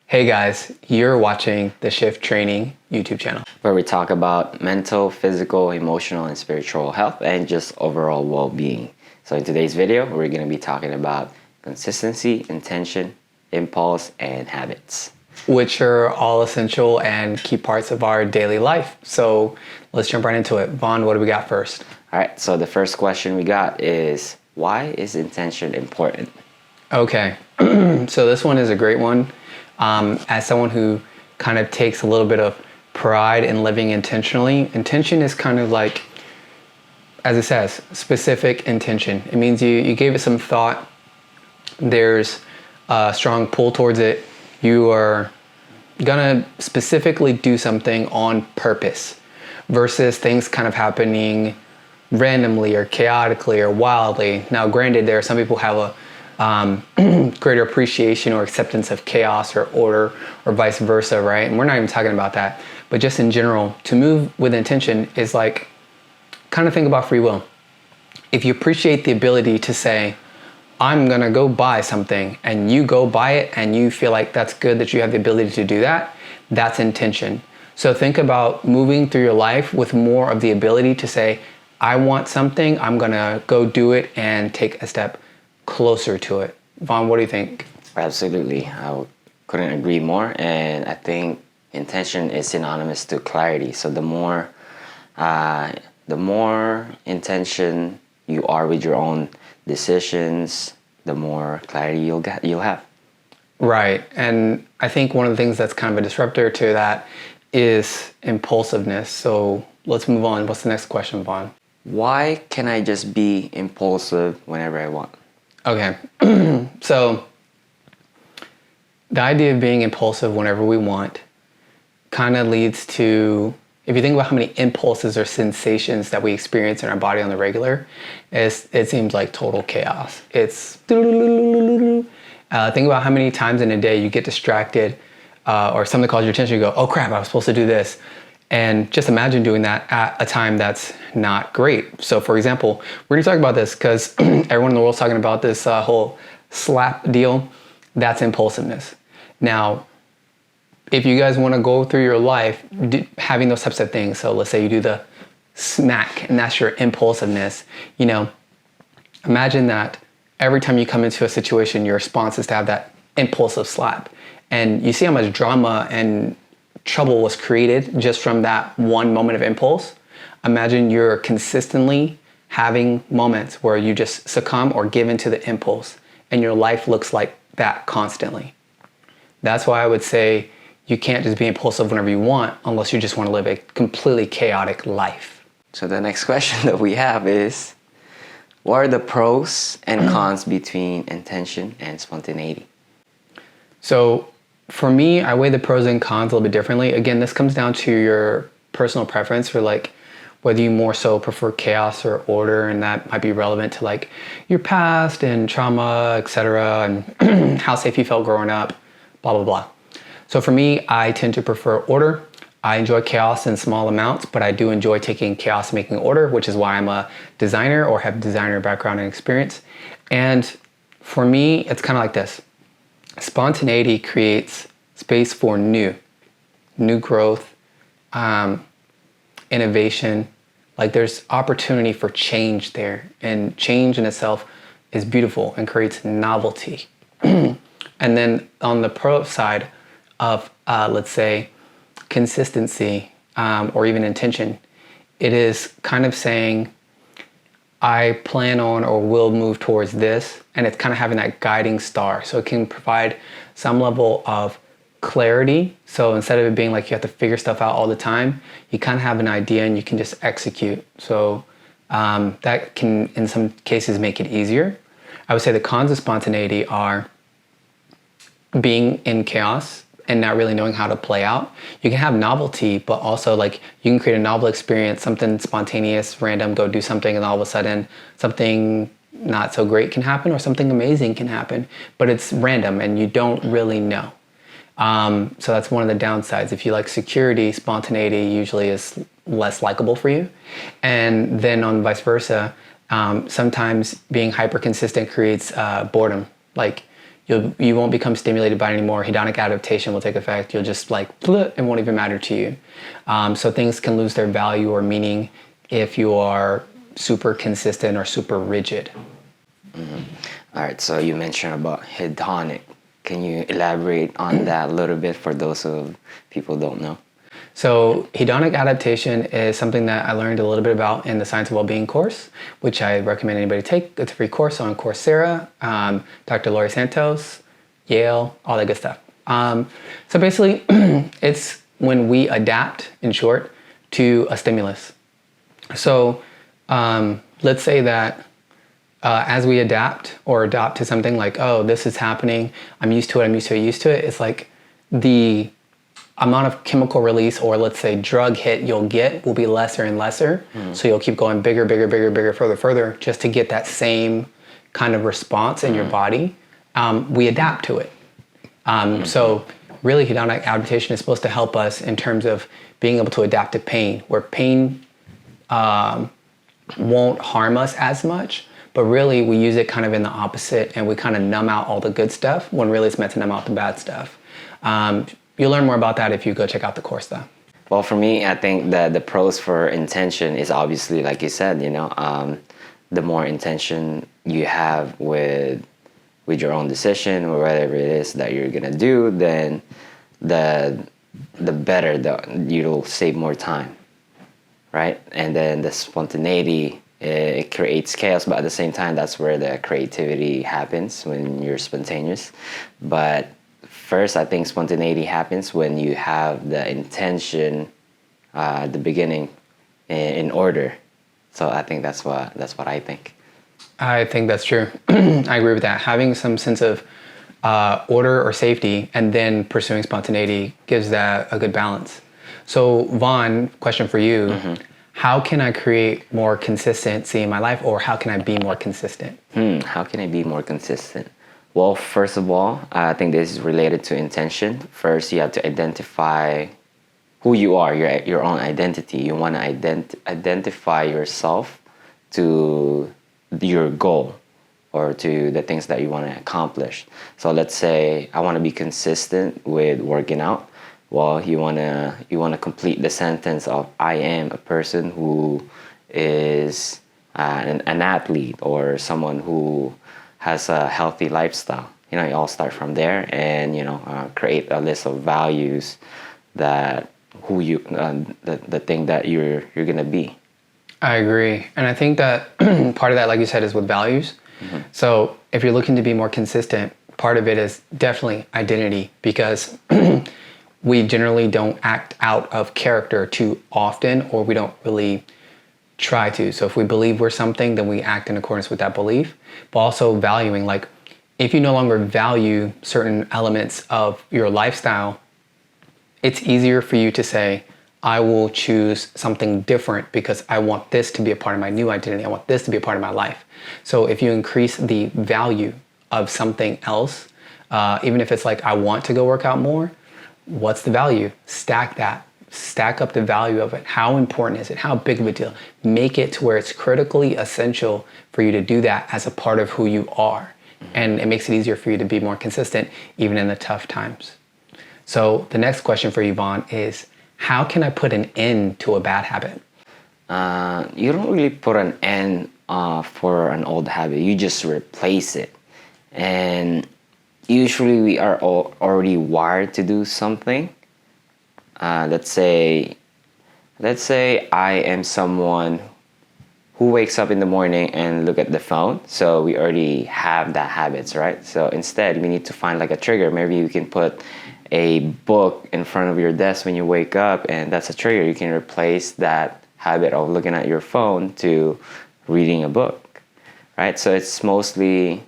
Hey guys, you're watching the Shift Training YouTube channel, where we talk about mental, physical, emotional, and spiritual health and just overall well-being. So in today's video, we're going to be talking about consistency, intention, impulse, and habits, which are all essential and key parts of our daily life. So let's jump right into it. Vaughn, what do we got first? All right, so the first question we got is, why is intention important? Okay, so this one is a great one. As someone who kind of takes a little bit of pride in living intentionally, intention is kind of like, as it says, specific intention. It means you gave it some thought. There's a strong pull towards it. You are gonna specifically do something on purpose versus things kind of happening randomly or chaotically or wildly. Now, granted, there are some people who have a greater appreciation or acceptance of chaos or order or vice versa, right? And we're not even talking about that. But just in general, to move with intention is like, kind of think about free will. If you appreciate the ability to say, I'm gonna go buy something, and you go buy it and you feel like that's good that you have the ability to do that, that's intention. So think about moving through your life with more of the ability to say, I want something, I'm gonna go do it and take a step closer to it. Vaughn, what do you think? Absolutely. Couldn't agree more. And I think intention is synonymous to clarity. So the more intention you are with your own decisions, the more clarity you'll have. Right. And I think one of the things that's kind of a disruptor to that is impulsiveness. So let's move on. What's the next question, Vaughn? Why can I just be impulsive whenever I want? Okay, so the idea of being impulsive whenever we want kind of leads to, if you think about how many impulses or sensations that we experience in our body on the regular, it seems like total chaos. It's think about how many times in a day you get distracted or something calls your attention, you go, oh crap, I was supposed to do this. And just imagine doing that at a time that's not great. So for example, we're gonna talk about this because everyone in the world's talking about this whole slap deal. That's impulsiveness. Now, if you guys wanna go through your life having those types of things, so let's say you do the smack and that's your impulsiveness, imagine that every time you come into a situation, your response is to have that impulsive slap. And you see how much drama and trouble was created just from that one moment of impulse. Imagine you're consistently having moments where you just succumb or give into the impulse and your life looks like that constantly. That's why I would say you can't just be impulsive whenever you want unless you just want to live a completely chaotic life. So the next question that we have is, what are the pros and cons between intention and spontaneity? So for me, I weigh the pros and cons a little bit differently. Again, this comes down to your personal preference for like whether you more so prefer chaos or order, and that might be relevant to like your past and trauma, etc., and how safe you felt growing up, blah, blah, blah. So for me, I tend to prefer order. I enjoy chaos in small amounts, but I do enjoy taking chaos and making order, which is why I'm a designer or have designer background and experience. And for me, it's kind of like this. Spontaneity creates space for new growth, innovation. Like there's opportunity for change there, and change in itself is beautiful and creates novelty. And then on the pro side of, let's say, consistency or even intention, it is kind of saying, I plan on or will move towards this, and it's kind of having that guiding star. So it can provide some level of clarity. So instead of it being like you have to figure stuff out all the time, you kind of have an idea and you can just execute. So that can, in some cases, make it easier. I would say the cons of spontaneity are being in chaos and not really knowing how to play out. You can have novelty, but also like you can create a novel experience, something spontaneous, random, go do something, and all of a sudden something not so great can happen or something amazing can happen, but it's random and you don't really know. So that's one of the downsides. If you like security, spontaneity usually is less likable for you. And then on vice versa, sometimes being hyper consistent creates boredom. Like You won't become stimulated by it anymore. Hedonic adaptation will take effect. You'll just like, it won't even matter to you. So things can lose their value or meaning if you are super consistent or super rigid. All right, so you mentioned about hedonic. Can you elaborate on that a little bit for those of people who don't know? So hedonic adaptation is something that I learned a little bit about in the Science of Wellbeing course, which I recommend anybody take. It's a free course on Coursera, Dr. Laurie Santos, Yale, all that good stuff. So basically, it's when we adapt, in short, to a stimulus. So let's say that as we adapt or adopt to something like, oh, this is happening, I'm used to it, it's like the amount of chemical release or let's say drug hit you'll get will be lesser and lesser. So you'll keep going bigger, further, just to get that same kind of response in your body. We adapt to it. So really hedonic adaptation is supposed to help us in terms of being able to adapt to pain, where pain won't harm us as much, but really we use it kind of in the opposite and we kind of numb out all the good stuff when really it's meant to numb out the bad stuff. You'll learn more about that if you go check out the course though. Well, for me, I think that the pros for intention is obviously, like you said, the more intention you have with your own decision or whatever it is that you're gonna do, then the better you'll save more time, right? And then the spontaneity, it creates chaos, but at the same time, that's where the creativity happens when you're spontaneous. But first, I think spontaneity happens when you have the intention at the beginning in order. So I think that's what I think. I think that's true. I agree with that. Having some sense of order or safety and then pursuing spontaneity gives that a good balance. So Vaughn, question for you. How can I create more consistency in my life, or how can I be more consistent? How can I be more consistent? Well, first of all, I think this is related to intention. First, you have to identify who you are, your own identity. You want to identify yourself to your goal or to the things that you want to accomplish. So let's say I want to be consistent with working out. Well, you want to complete the sentence of I am a person who is an athlete or someone who has a healthy lifestyle. You all start from there and create a list of values that the thing that you're gonna be. I agree, and I think that part of that, like you said, is with values. So if you're looking to be more consistent, part of it is definitely identity, because we generally don't act out of character too often, or we don't really try to. So if we believe we're something, then we act in accordance with that belief. But also valuing, like if you no longer value certain elements of your lifestyle, it's easier for you to say, I will choose something different because I want this to be a part of my new identity. I want this to be a part of my life. So if you increase the value of something else, even if it's like, I want to go work out more, what's the value? Stack that. Stack up the value of it. How important is it? How big of a deal? Make it to where it's critically essential for you to do that as a part of who you are. And it makes it easier for you to be more consistent, even in the tough times. So the next question for you, Vaughn, is how can I put an end to a bad habit? You don't really put an end for an old habit. You just replace it. And usually we are already wired to do something. Let's say I am someone who wakes up in the morning and look at the phone. So we already have that habits, right? So instead, we need to find like a trigger. Maybe you can put a book in front of your desk when you wake up, and that's a trigger. You can replace that habit of looking at your phone to reading a book, right? So it's mostly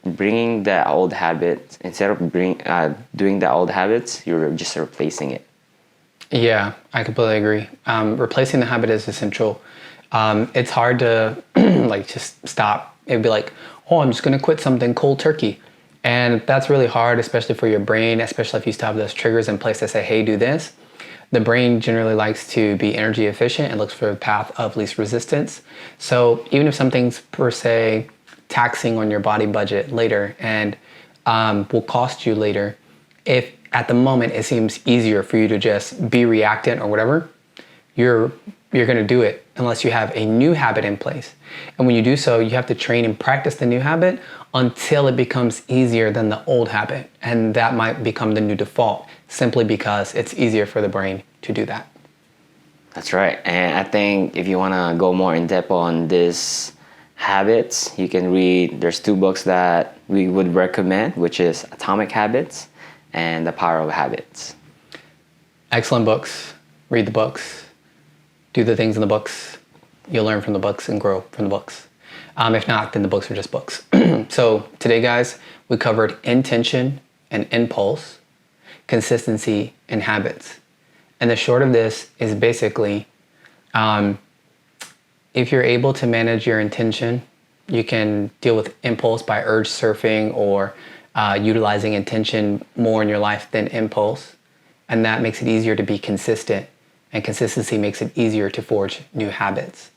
bringing the old habit. Instead of doing the old habits, you're just replacing it. Yeah, I completely agree. Replacing the habit is essential. It's hard to like just stop. It'd be like, oh, I'm just gonna quit something cold turkey. And that's really hard, especially for your brain, especially if you still have those triggers in place that say, hey, do this. The brain generally likes to be energy efficient and looks for a path of least resistance. So even if something's per se taxing on your body budget later and will cost you later. If at the moment it seems easier for you to just be reactant or whatever, you're going to do it unless you have a new habit in place. And when you do so, you have to train and practice the new habit until it becomes easier than the old habit. And that might become the new default simply because it's easier for the brain to do that. That's right. And I think if you want to go more in depth on this habits, you can read, there's 2 books that we would recommend, which is Atomic Habits and The Power of Habits. Excellent books. Read the books. Do the things in the books. You'll learn from the books and grow from the books. If not, then the books are just books. So today, guys, we covered intention and impulse, consistency and habits. And the short of this is basically, if you're able to manage your intention, you can deal with impulse by urge surfing or utilizing intention more in your life than impulse. And that makes it easier to be consistent. And consistency makes it easier to forge new habits.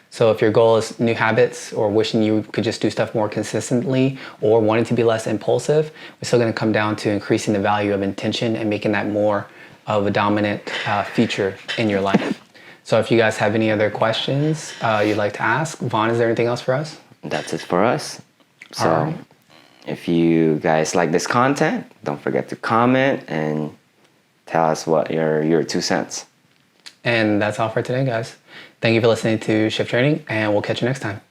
So if your goal is new habits or wishing you could just do stuff more consistently or wanting to be less impulsive, we're still going to come down to increasing the value of intention and making that more of a dominant feature in your life. So if you guys have any other questions you'd like to ask, Vaughn, is there anything else for us? That's it for us. So right. If you guys like this content, don't forget to comment and tell us what your 2 cents. And that's all for today, guys. Thank you for listening to Shift Training, and we'll catch you next time.